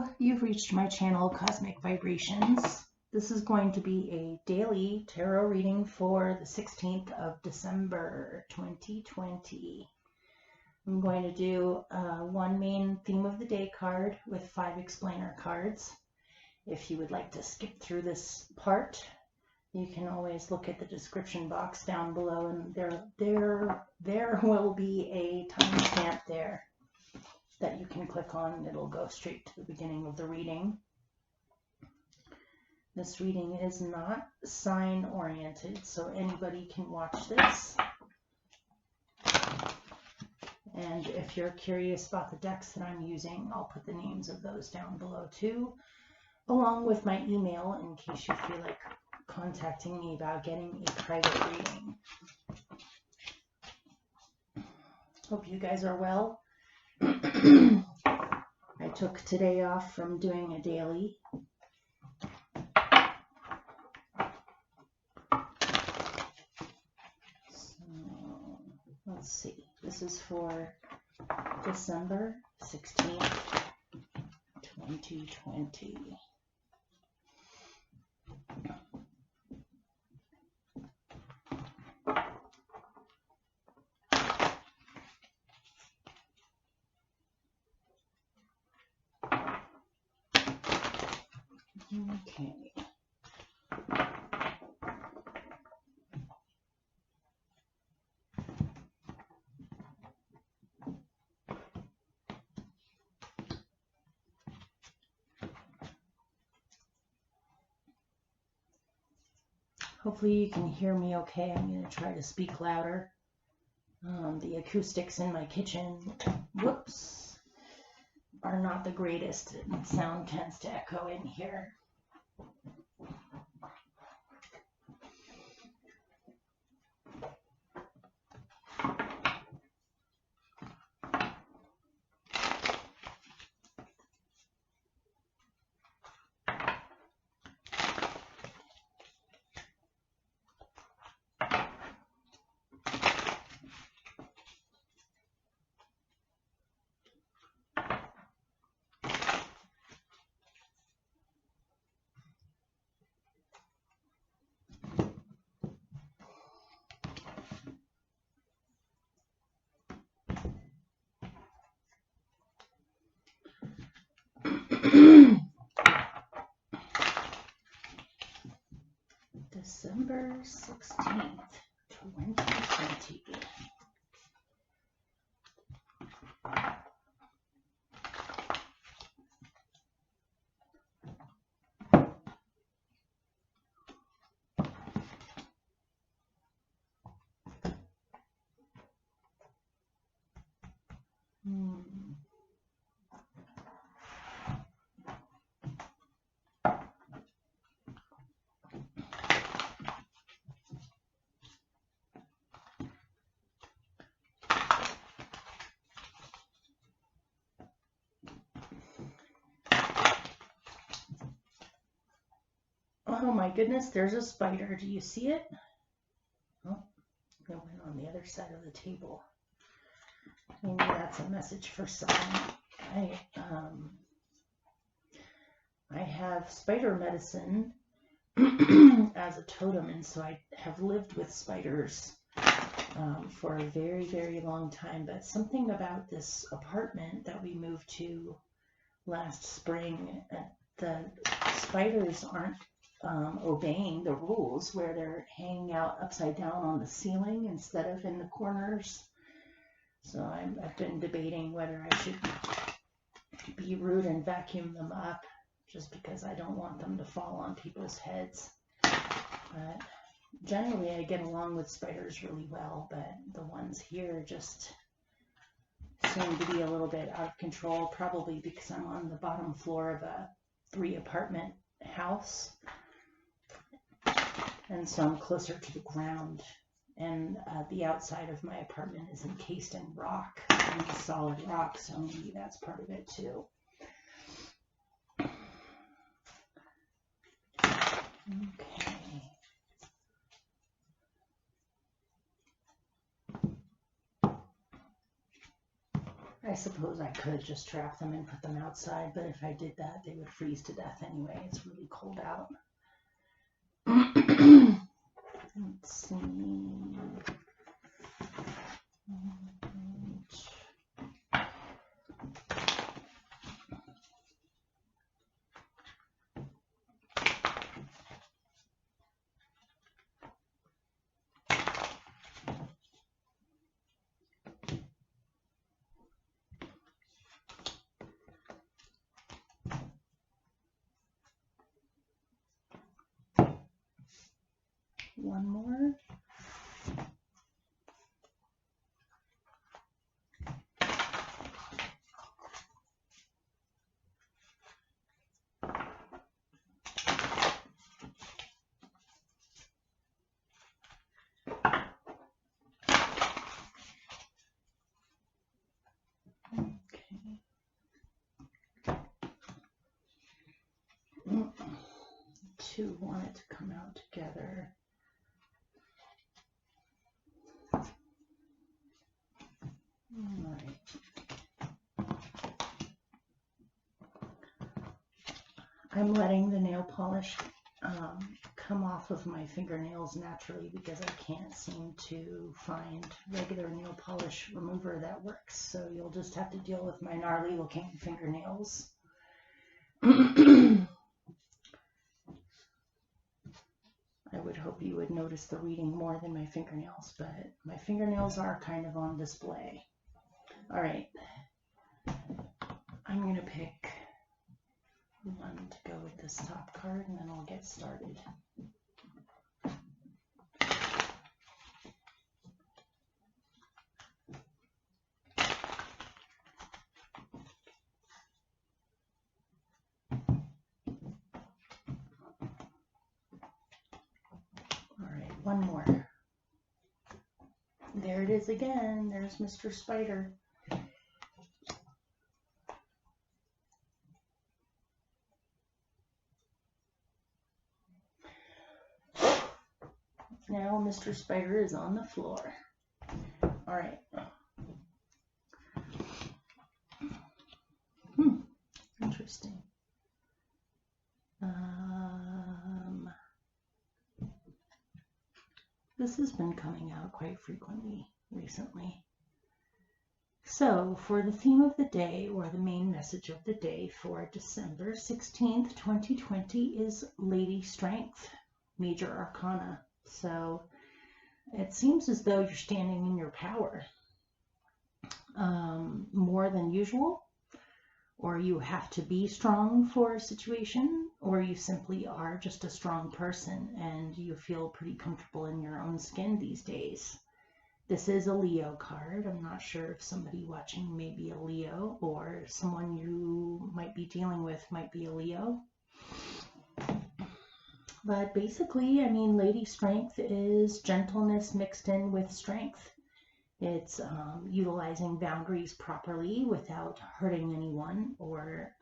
Hello, you've reached my channel, Cosmic Vibrations. This is going to be a daily tarot reading for the 16th of December, 2020. I'm going to do one main theme of the day card with 5 explainer cards. If you would like to skip through this part, you can always look at the description box down below, and there will be a timestamp there that you can click on. It'll go straight to the beginning of the reading. This reading is not sign oriented, so anybody can watch this. And if you're curious about the decks that I'm using, I'll put the names of those down below too, along with my email in case you feel like contacting me about getting a private reading. Hope you guys are well. I took today off from doing a daily. So, let's see. This is for December 16th, 2020. Okay. Hopefully you can hear me okay. I'm going to try to speak louder. The acoustics in my kitchen, whoops, are not the greatest. Sound tends to echo in here. December 16th, 2020. Oh my goodness, there's a spider. Do you see it? Oh, it went on the other side of the table. Maybe that's a message for someone. I have spider medicine as a totem, and so I have lived with spiders for a very, very long time. But something about this apartment that we moved to last spring, the spiders aren't obeying the rules, where they're hanging out upside down on the ceiling instead of in the corners. So I've been debating whether I should be rude and vacuum them up, just because I don't want them to fall on people's heads. But generally I get along with spiders really well, but the ones here just seem to be a little bit out of control, probably because I'm on the bottom floor of a 3-apartment house. And so I'm closer to the ground, and the outside of my apartment is encased in rock, in solid rock, so maybe that's part of it too. Okay. I suppose I could just trap them and put them outside, but if I did that, they would freeze to death anyway. It's really cold out. Let's see. One more. Okay. Two wanted to come out together. All right. I'm letting the nail polish come off of my fingernails naturally because I can't seem to find regular nail polish remover that works. So you'll just have to deal with my gnarly looking fingernails. I would hope you would notice the reading more than my fingernails, but my fingernails are kind of on display. All right, I'm going to pick one to go with this top card and then I'll get started. All right, one more. There it is again. There's Mr. Spider. Now Mr. Spider is on the floor. All right. Interesting. This has been coming out quite frequently recently. So for the theme of the day, or the main message of the day for December 16th, 2020 is Lady Strength, Major Arcana. So it seems as though you're standing in your power more than usual, or you have to be strong for a situation, or you simply are just a strong person and you feel pretty comfortable in your own skin these days. This is a Leo card. I'm not sure if somebody watching may be a Leo, or someone you might be dealing with might be a Leo. But basically, I mean, Lady Strength is gentleness mixed in with strength. It's utilizing boundaries properly without hurting anyone, or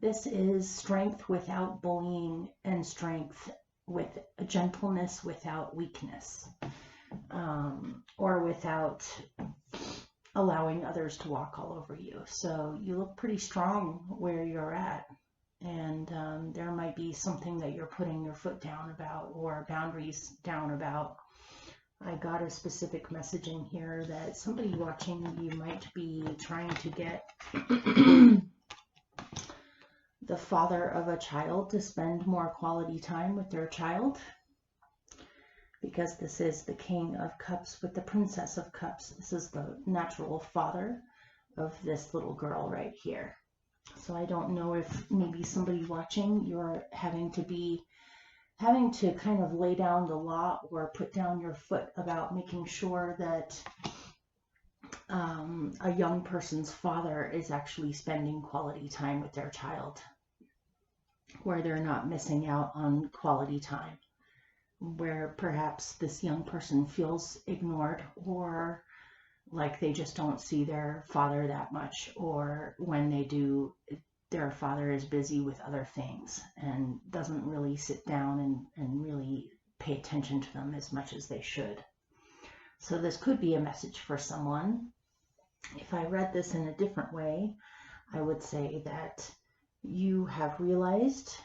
this is strength without bullying and strength with gentleness without weakness, or without allowing others to walk all over you. So you look pretty strong where you're at. And there might be something that you're putting your foot down about, or boundaries down about. I got a specific message in here that somebody watching you might be trying to get the father of a child to spend more quality time with their child, because this is the King of Cups with the Princess of Cups. This is the natural father of this little girl right here. So I don't know if maybe somebody watching, you're having to kind of lay down the law or put down your foot about making sure that a young person's father is actually spending quality time with their child, where they're not missing out on quality time, where perhaps this young person feels ignored, or like they just don't see their father that much, or when they do, their father is busy with other things and doesn't really sit down and really pay attention to them as much as they should. So this could be a message for someone. If I read this in a different way, I would say that you have realized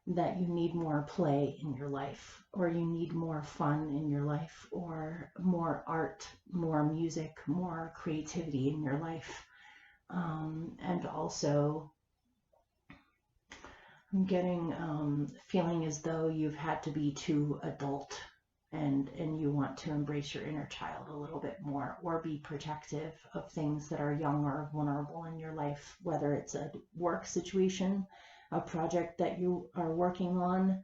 that you need more play in your life, or you need more fun in your life, or more art, more music, more creativity in your life. And also, I'm getting feeling as though you've had to be too adult, and you want to embrace your inner child a little bit more, or be protective of things that are young or vulnerable in your life, whether it's a work situation, a project that you are working on,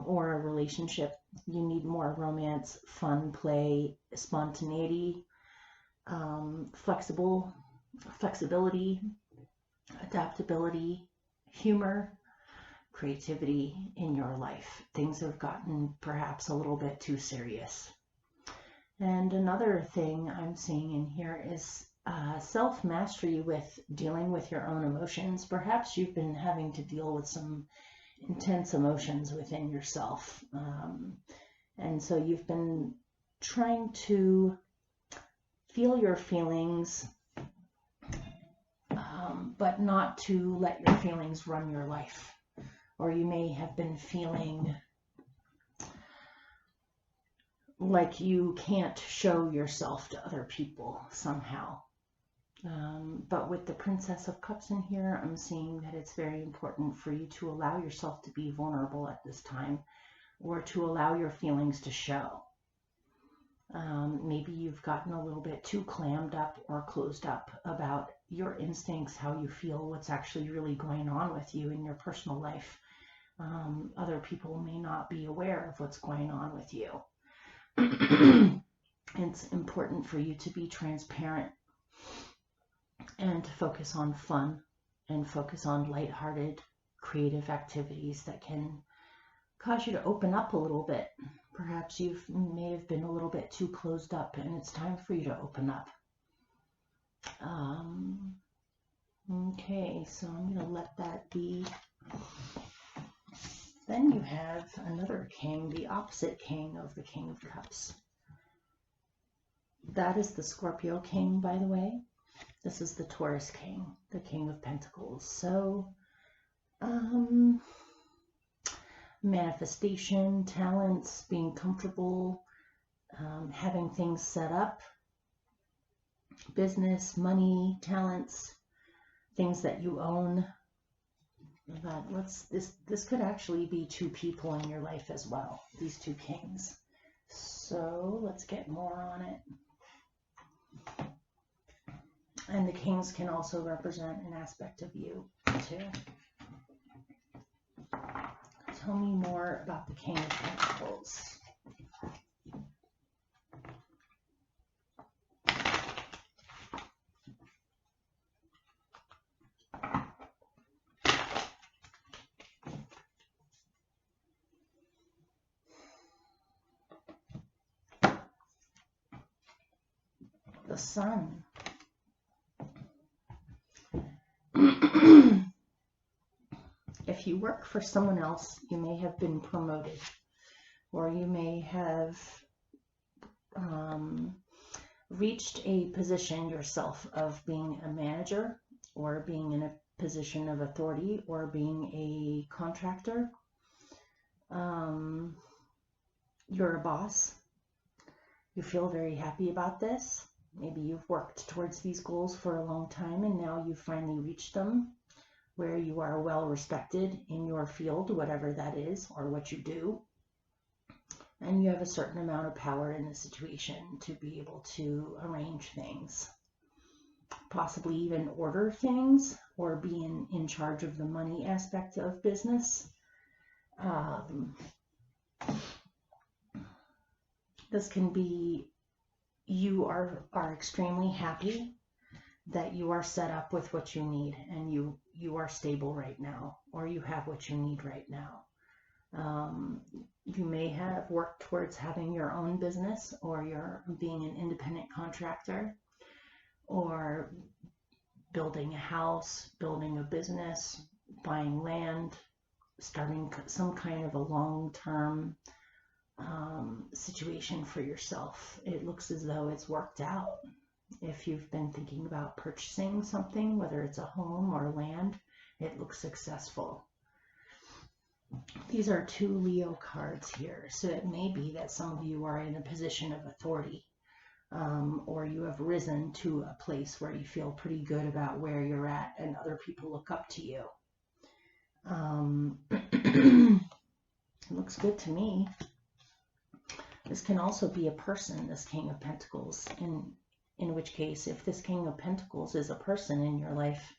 or a relationship. You need more romance, fun, play, spontaneity, flexibility, adaptability, humor, creativity in your life. Things have gotten perhaps a little bit too serious. And another thing I'm seeing in here is self-mastery with dealing with your own emotions. Perhaps you've been having to deal with some intense emotions within yourself. And so you've been trying to feel your feelings, but not to let your feelings run your life. Or you may have been feeling like you can't show yourself to other people somehow. But with the Princess of Cups in here, I'm seeing that it's very important for you to allow yourself to be vulnerable at this time, or to allow your feelings to show. Maybe you've gotten a little bit too clammed up or closed up about your instincts, how you feel, what's actually really going on with you in your personal life. Other people may not be aware of what's going on with you. It's important for you to be transparent and to focus on fun and focus on lighthearted, creative activities that can cause you to open up a little bit. Perhaps you may have been a little bit too closed up, and it's time for you to open up. Okay, so I'm going to let that be. Then you have another king, the opposite king of the King of Cups. That is the Scorpio king, by the way. This is the Taurus king, the King of Pentacles. So, manifestation, talents, being comfortable, having things set up, business, money, talents, things that you own. This could actually be two people in your life as well, these two kings. So let's get more on it. And the kings can also represent an aspect of you too. Tell me more about the King of Pentacles. The Sun. If you work for someone else, you may have been promoted, or you may have reached a position yourself of being a manager, or being in a position of authority, or being a contractor. You're a boss. You feel very happy about this. Maybe you've worked towards these goals for a long time, and now you've finally reached them, where you are well respected in your field, whatever that is, or what you do. And you have a certain amount of power in the situation to be able to arrange things, possibly even order things, or be in charge of the money aspect of business. This can be you are extremely happy that you are set up with what you need, and you are stable right now, or you have what you need right now. You may have worked towards having your own business, or you're being an independent contractor, or building a house, building a business, buying land, starting some kind of a long-term situation for yourself. It looks as though it's worked out. If you've been thinking about purchasing something, whether it's a home or land, it looks successful. These are 2 Leo cards here, so it may be that some of you are in a position of authority, or you have risen to a place where you feel pretty good about where you're at and other people look up to you. It looks good to me. This can also be a person, this King of Pentacles, in which case, if this King of Pentacles is a person in your life,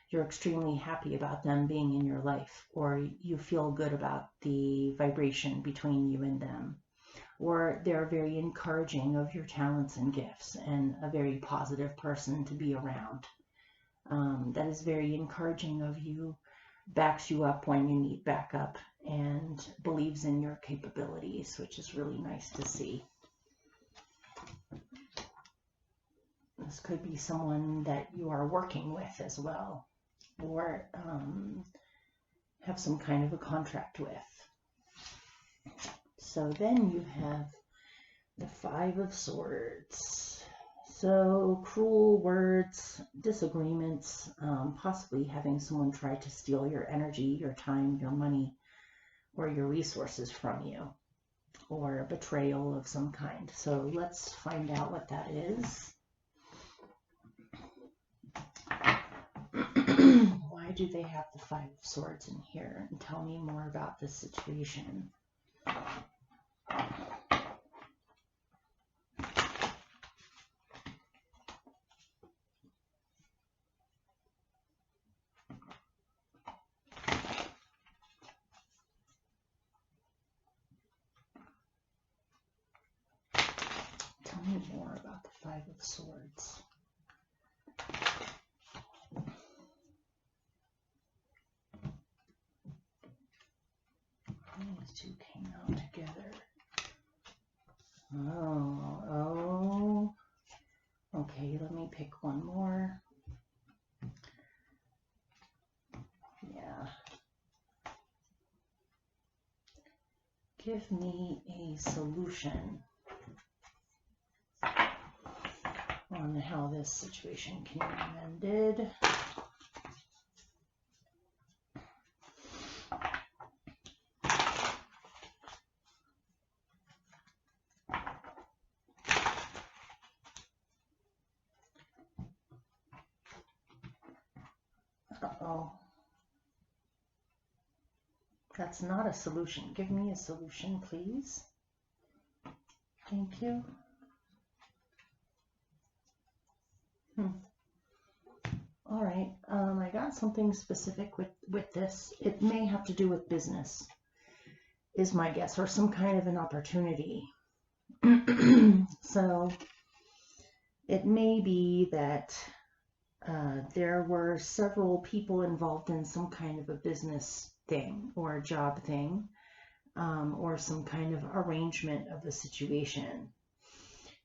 you're extremely happy about them being in your life, or you feel good about the vibration between you and them, or they're very encouraging of your talents and gifts and a very positive person to be around. That is very encouraging of you, backs you up when you need backup, and believes in your capabilities, which is really nice to see. This could be someone that you are working with as well, or have some kind of a contract with. So then you have the 5 of Swords. So cruel words, disagreements, possibly having someone try to steal your energy, your time, your money, or your resources from you, or a betrayal of some kind. So let's find out what that is. Why do they have the 5 of Swords in here? And tell me more about this situation. Tell me more about the 5 of Swords. These 2 came out together. Oh. Okay, let me pick one more. Yeah. Give me a solution on how this situation can be mended. Uh-oh. That's not a solution. Give me a solution, please. Thank you. All right. I got something specific with this. It may have to do with business, is my guess, or some kind of an opportunity. So it may be that there were several people involved in some kind of a business thing or a job thing, or some kind of arrangement of the situation.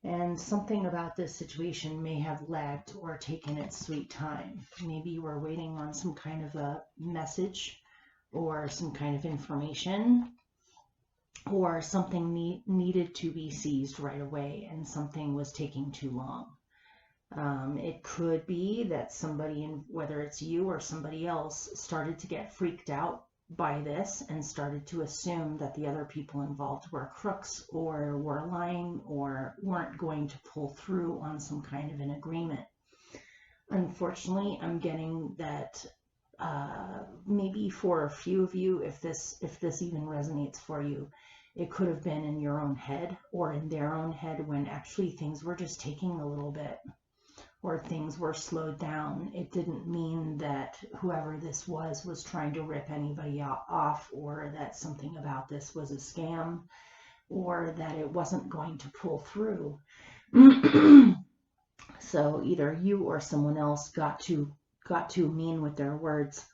And something about this situation may have lagged or taken its sweet time. Maybe you were waiting on some kind of a message or some kind of information, or something needed to be seized right away and something was taking too long. It could be that somebody, whether it's you or somebody else, started to get freaked out by this and started to assume that the other people involved were crooks or were lying or weren't going to pull through on some kind of an agreement. Unfortunately, I'm getting that maybe for a few of you, if this even resonates for you, it could have been in your own head or in their own head when actually things were just taking a little bit, or things were slowed down. It didn't mean that whoever this was trying to rip anybody off, or that something about this was a scam, or that it wasn't going to pull through. So either you or someone else got too mean with their words,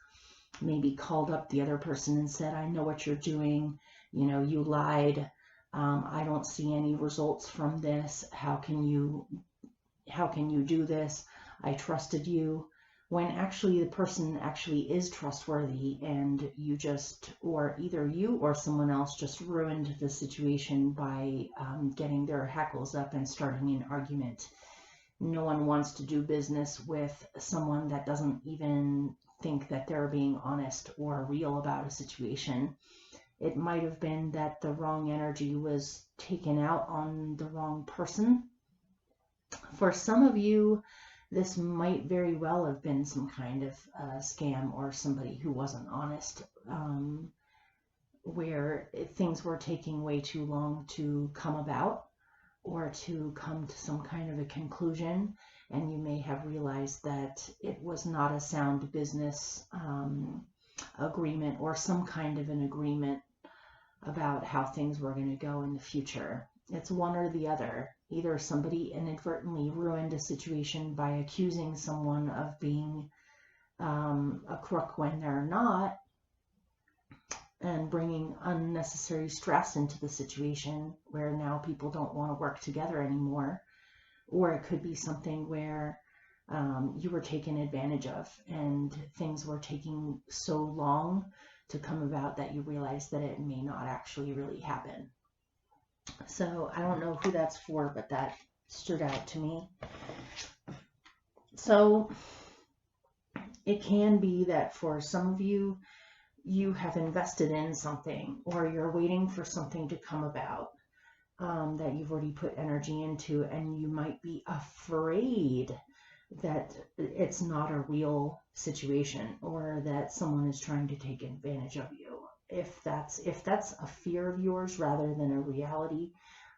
maybe called up the other person and said, I know what you're doing, you lied, I don't see any results from this, how can you do this? I trusted you. When actually the person actually is trustworthy, and you just, or either you or someone else just ruined the situation by getting their hackles up and starting an argument. No one wants to do business with someone that doesn't even think that they're being honest or real about a situation. It might have been that the wrong energy was taken out on the wrong person. For some of you, this might very well have been some kind of scam or somebody who wasn't honest, where things were taking way too long to come about or to come to some kind of a conclusion, and you may have realized that it was not a sound business agreement or some kind of an agreement about how things were going to go in the future. It's one or the other. Either somebody inadvertently ruined a situation by accusing someone of being a crook when they're not, and bringing unnecessary stress into the situation where now people don't want to work together anymore. Or it could be something where you were taken advantage of and things were taking so long to come about that you realize that it may not actually really happen. So I don't know who that's for, but that stood out to me. So it can be that for some of you, you have invested in something, or you're waiting for something to come about that you've already put energy into, and you might be afraid that it's not a real situation or that someone is trying to take advantage of you. If that's a fear of yours rather than a reality,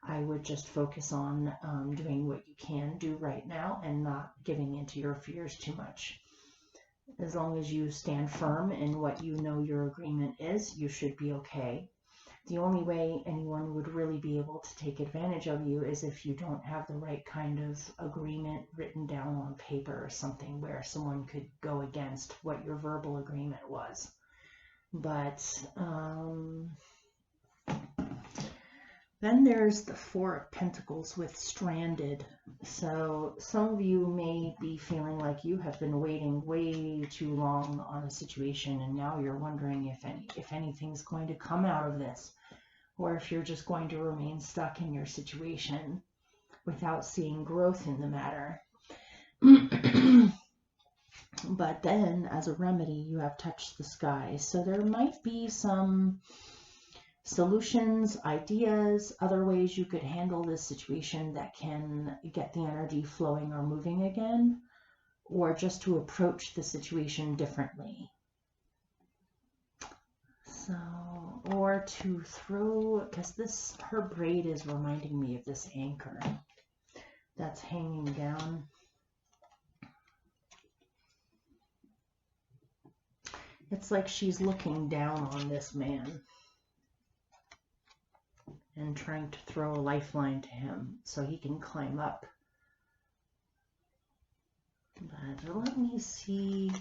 I would just focus on doing what you can do right now and not giving into your fears too much. As long as you stand firm in what you know your agreement is, you should be okay. The only way anyone would really be able to take advantage of you is if you don't have the right kind of agreement written down on paper or something where someone could go against what your verbal agreement was. But then there's the Four of Pentacles with stranded. So some of you may be feeling like you have been waiting way too long on a situation, and now you're wondering if anything's going to come out of this, or if you're just going to remain stuck in your situation without seeing growth in the matter. But then, as a remedy, you have touched the sky. So there might be some solutions, ideas, other ways you could handle this situation that can get the energy flowing or moving again, or just to approach the situation differently. So, or to throw, because her braid is reminding me of this anchor that's hanging down. It's like she's looking down on this man and trying to throw a lifeline to him so he can climb up. But let me see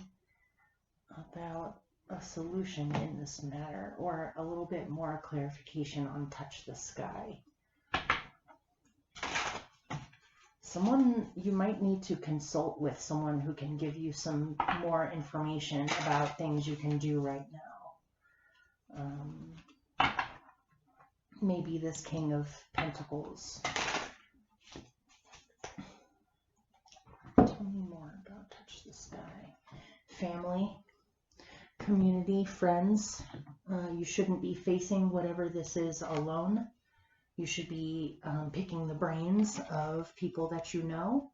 about a solution in this matter, or a little bit more clarification on touch the sky. You might need to consult with someone who can give you some more information about things you can do right now. Maybe this King of Pentacles. Tell me more about touch the sky. Family, community, friends. You shouldn't be facing whatever this is alone. You should be picking the brains of people that you know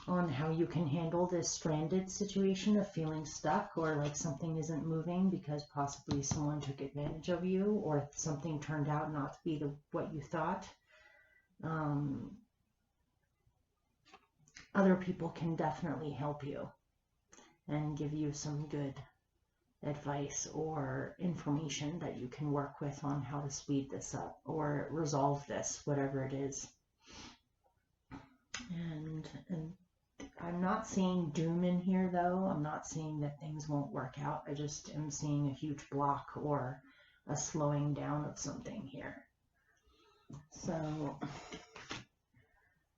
on how you can handle this stranded situation of feeling stuck, or like something isn't moving because possibly someone took advantage of you, or something turned out not to be what you thought. Other people can definitely help you and give you some good advice or information that you can work with on how to speed this up or resolve this, whatever it is. And I'm not seeing doom in here, though. I'm not seeing that things won't work out. I just am seeing a huge block or a slowing down of something here. So,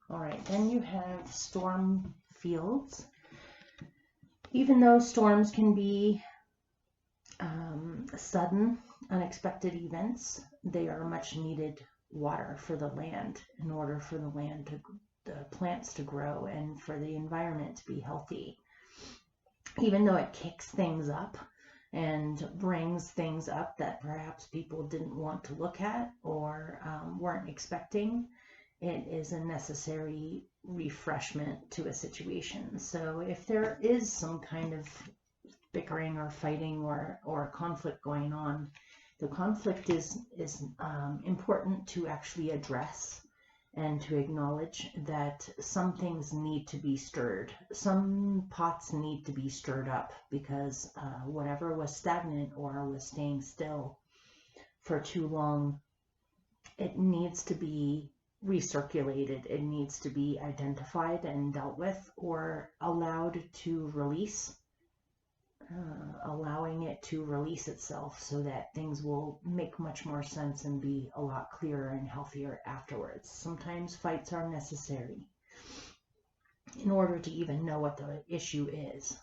all right, then you have storm fields. Even though storms can be sudden, unexpected events, they are much needed water for the land in order for the land plants to grow and for the environment to be healthy. Even though it kicks things up and brings things up that perhaps people didn't want to look at or weren't expecting, it is a necessary refreshment to a situation. So if there is some kind of bickering or fighting or conflict going on, the conflict is important to actually address and to acknowledge that some things need to be stirred. Some pots need to be stirred up because whatever was stagnant or was staying still for too long, it needs to be recirculated. It needs to be identified and dealt with or allowed to release. Allowing it to release itself so that things will make much more sense and be a lot clearer and healthier afterwards. Sometimes fights are necessary in order to even know what the issue is.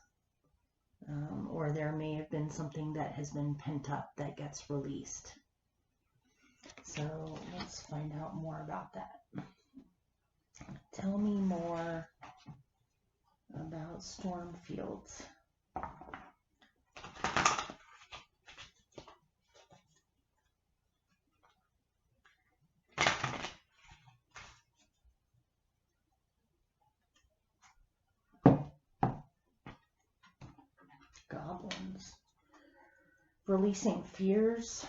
Or there may have been something that has been pent up that gets released. So let's find out more about that. Tell me more about storm fields. Goblins. Releasing fears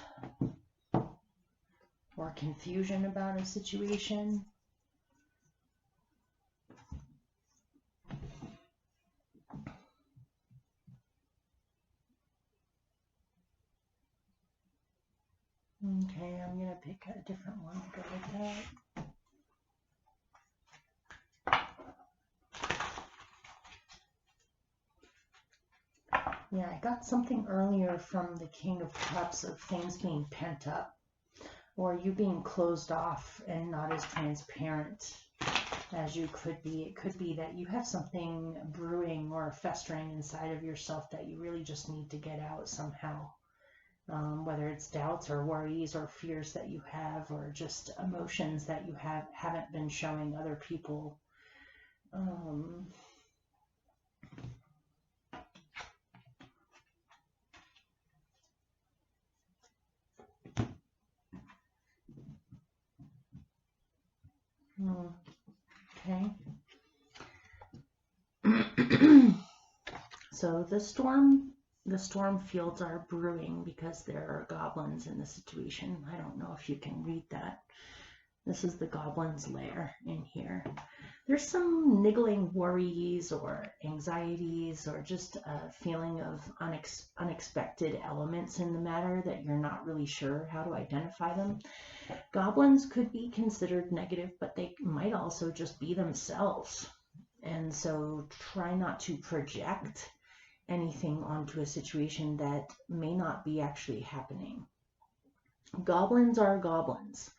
or confusion about a situation. Okay, I'm going to pick a different one to go with that. Yeah, I got something earlier from the King of Cups of things being pent up or you being closed off and not as transparent as you could be. It could be that you have something brewing or festering inside of yourself that you really just need to get out somehow. Whether it's doubts or worries or fears that you have or just emotions that you haven't been showing other people. Okay. So the storm fields are brewing because there are goblins in the situation. I don't know if you can read that. This is the goblin's lair in here. There's some niggling worries or anxieties or just a feeling of unexpected elements in the matter that you're not really sure how to identify them. Goblins could be considered negative, but they might also just be themselves. And so try not to project anything onto a situation that may not be actually happening. Goblins are goblins.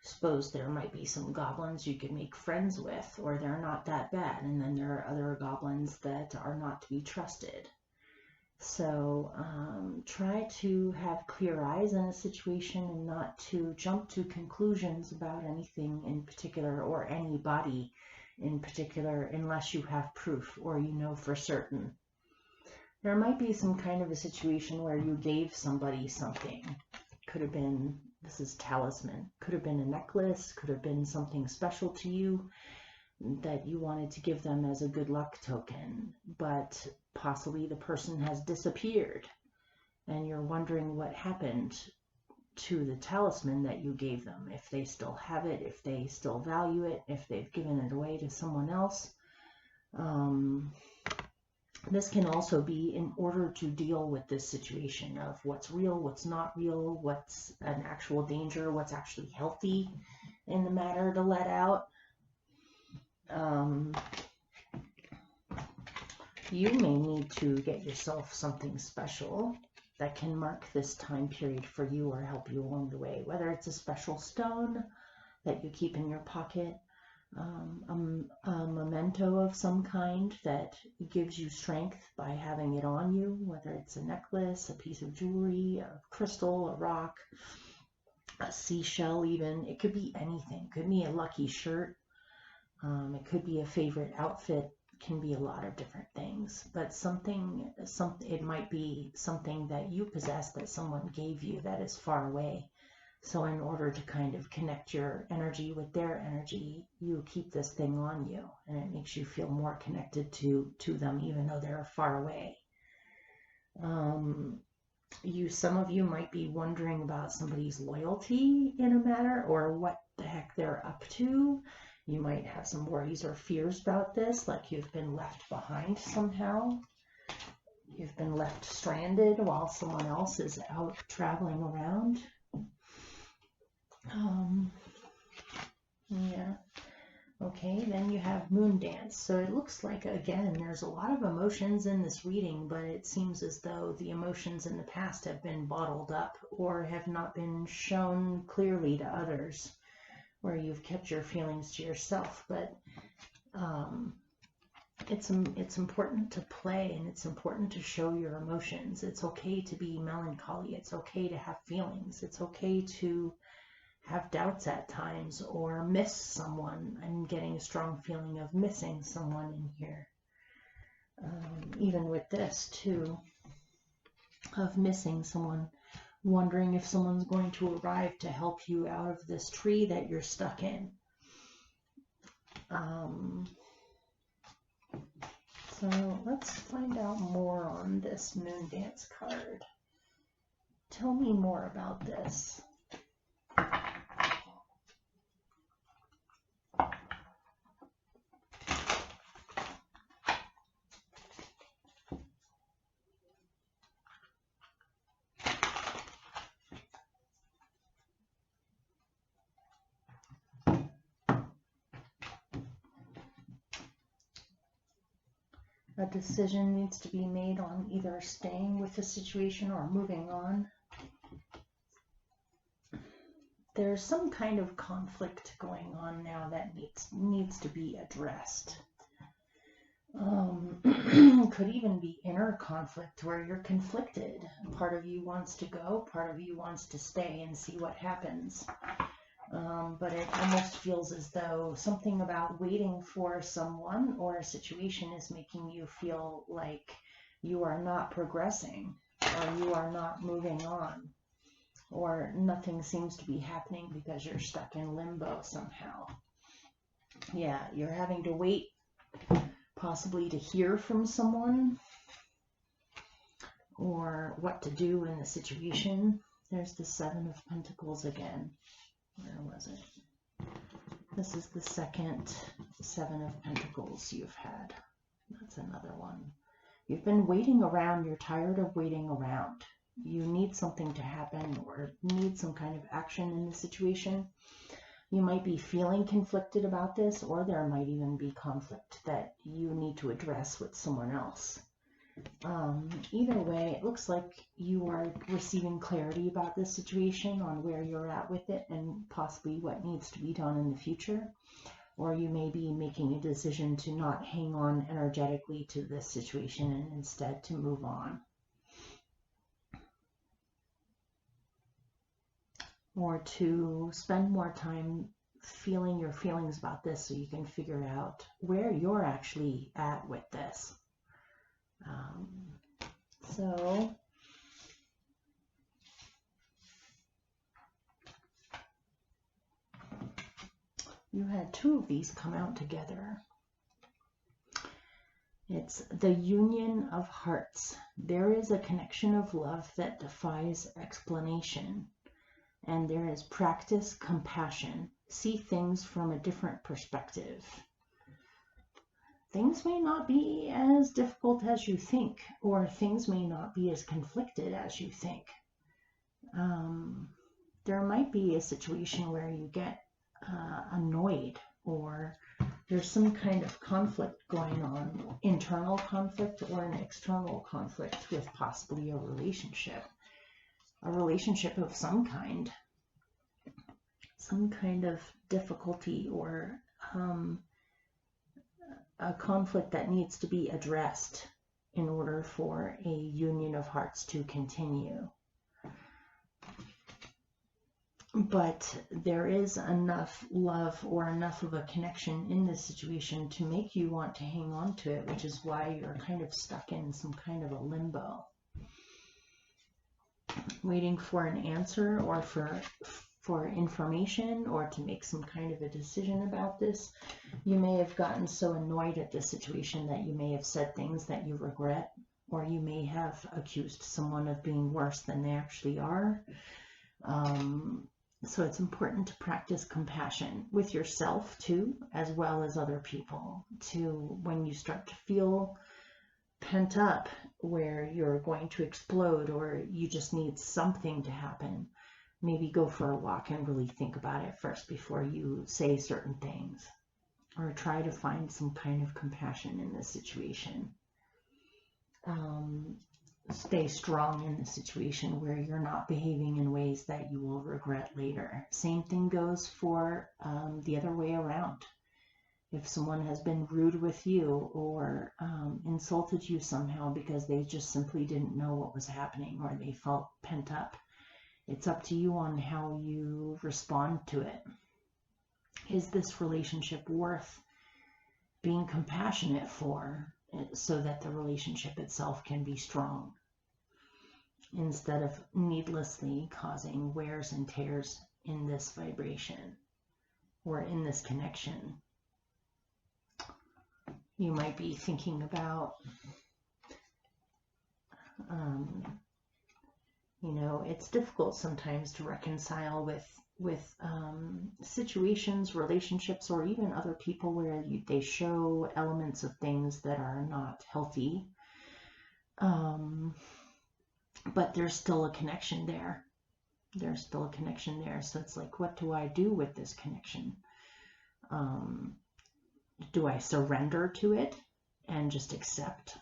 Suppose there might be some goblins you could make friends with, or they're not that bad, and then there are other goblins that are not to be trusted. So try to have clear eyes in a situation and not to jump to conclusions about anything in particular or anybody in particular unless you have proof or you know for certain. There might be some kind of a situation where you gave somebody something. Could have been, this is talisman, could have been a necklace, could have been something special to you that you wanted to give them as a good luck token, but possibly the person has disappeared and you're wondering what happened to the talisman that you gave them, if they still have it, if they still value it, if they've given it away to someone else. This can also be in order to deal with this situation of what's real, what's not real, what's an actual danger, what's actually healthy in the matter to let out. You may need to get yourself something special that can mark this time period for you or help you along the way, whether it's a special stone that you keep in your pocket, a memento of some kind that gives you strength by having it on you, whether it's a necklace, a piece of jewelry, a crystal, a rock, a seashell even. It could be anything. It could be a lucky shirt. It could be a favorite outfit, can be a lot of different things, but it might be something that you possess that someone gave you that is far away. So in order to kind of connect your energy with their energy, you keep this thing on you, and it makes you feel more connected to them, even though they're far away. Some of you might be wondering about somebody's loyalty in a matter, or what the heck they're up to. You might have some worries or fears about this, like you've been left behind somehow. You've been left stranded while someone else is out traveling around. Yeah. Okay, then you have moon dance. So it looks like, again, there's a lot of emotions in this reading, but it seems as though the emotions in the past have been bottled up or have not been shown clearly to others, where you've kept your feelings to yourself. But it's important to play, and it's important to show your emotions. It's okay to be melancholy. It's okay to have feelings. It's okay to have doubts at times or miss someone. I'm getting a strong feeling of missing someone in here. Even with this too, of missing someone, wondering if someone's going to arrive to help you out of this tree that you're stuck in. So let's find out more on this moon dance card. Tell me more about this. A decision needs to be made on either staying with the situation or moving on. There's some kind of conflict going on now that needs to be addressed. Could even be inner conflict where you're conflicted. Part of you wants to go, part of you wants to stay and see what happens. But it almost feels as though something about waiting for someone or a situation is making you feel like you are not progressing, or you are not moving on, or nothing seems to be happening because you're stuck in limbo somehow. Yeah, you're having to wait possibly to hear from someone or what to do in the situation. There's the Seven of Pentacles again. Where was it? This is the second Seven of Pentacles you've had. That's another one. You've been waiting around. You're tired of waiting around. You need something to happen or need some kind of action in the situation. You might be feeling conflicted about this, or there might even be conflict that you need to address with someone else. Either way, it looks like you are receiving clarity about this situation on where you're at with it and possibly what needs to be done in the future. Or you may be making a decision to not hang on energetically to this situation and instead to move on. Or to spend more time feeling your feelings about this so you can figure out where you're actually at with this. So you had two of these come out together. It's the union of hearts. There is a connection of love that defies explanation. And there is practice compassion. See things from a different perspective. Things may not be as difficult as you think, or things may not be as conflicted as you think. There might be a situation where you get annoyed, or there's some kind of conflict going on, internal conflict or an external conflict with possibly a relationship of some kind of difficulty or a conflict that needs to be addressed in order for a union of hearts to continue. But there is enough love or enough of a connection in this situation to make you want to hang on to it, which is why you're kind of stuck in some kind of a limbo, waiting for an answer or for information or to make some kind of a decision about this. You may have gotten so annoyed at this situation that you may have said things that you regret, or you may have accused someone of being worse than they actually are. So it's important to practice compassion with yourself too, as well as other people, to when you start to feel pent up where you're going to explode or you just need something to happen. Maybe go for a walk and really think about it first before you say certain things, or try to find some kind of compassion in this situation. Stay strong in the situation where you're not behaving in ways that you will regret later. Same thing goes for the other way around. If someone has been rude with you or insulted you somehow because they just simply didn't know what was happening or they felt pent up, it's up to you on how you respond to it. Is this relationship worth being compassionate for, so that the relationship itself can be strong, instead of needlessly causing wears and tears in this vibration or in this connection? You might be thinking about, it's difficult sometimes to reconcile with situations, relationships, or even other people where they show elements of things that are not healthy. But there's still a connection there. There's still a connection there. So it's like, what do I do with this connection? Do I surrender to it and just accept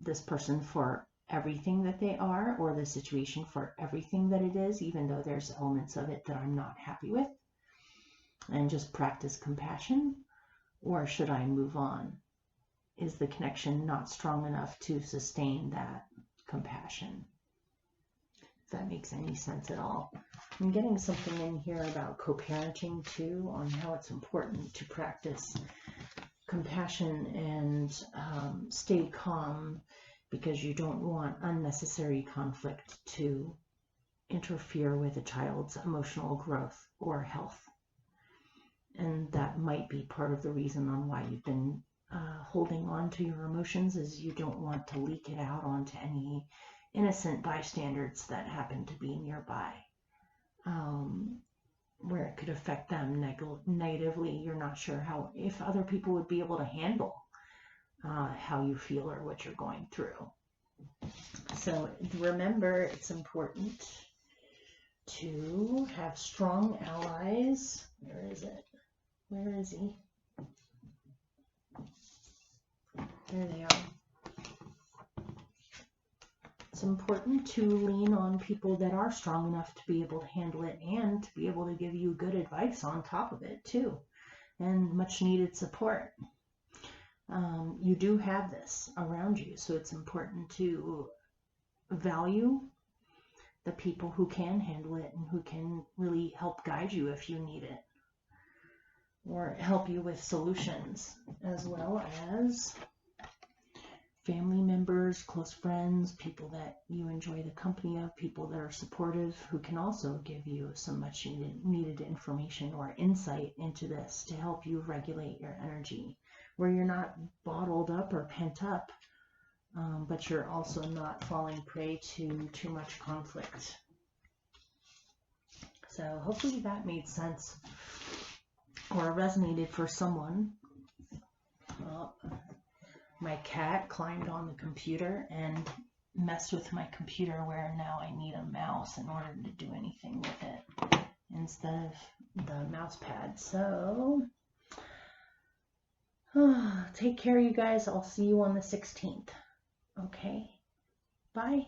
this person for everything that they are, or the situation for everything that it is, even though there's elements of it that I'm not happy with, and just practice compassion? Or should I move on? Is the connection not strong enough to sustain that compassion? If that makes any sense at all. I'm getting something in here about co-parenting too, on how it's important to practice compassion and stay calm, because you don't want unnecessary conflict to interfere with a child's emotional growth or health. And that might be part of the reason on why you've been holding on to your emotions, is you don't want to leak it out onto any innocent bystanders that happen to be nearby, where it could affect them negatively. You're not sure if other people would be able to handle how you feel or what you're going through. So remember, it's important to have strong allies. Where is it? Where is he? There they are. It's important to lean on people that are strong enough to be able to handle it and to be able to give you good advice on top of it too, and much needed support. You do have this around you, so it's important to value the people who can handle it and who can really help guide you if you need it, or help you with solutions, as well as family members, close friends, people that you enjoy the company of, people that are supportive, who can also give you some much needed information or insight into this to help you regulate your energy, where you're not bottled up or pent up, but you're also not falling prey to too much conflict. So hopefully that made sense or resonated for someone. My cat climbed on the computer and messed with my computer, where now I need a mouse in order to do anything with it instead of the mouse pad. So take care, you guys. I'll see you on the 16th. Okay, bye.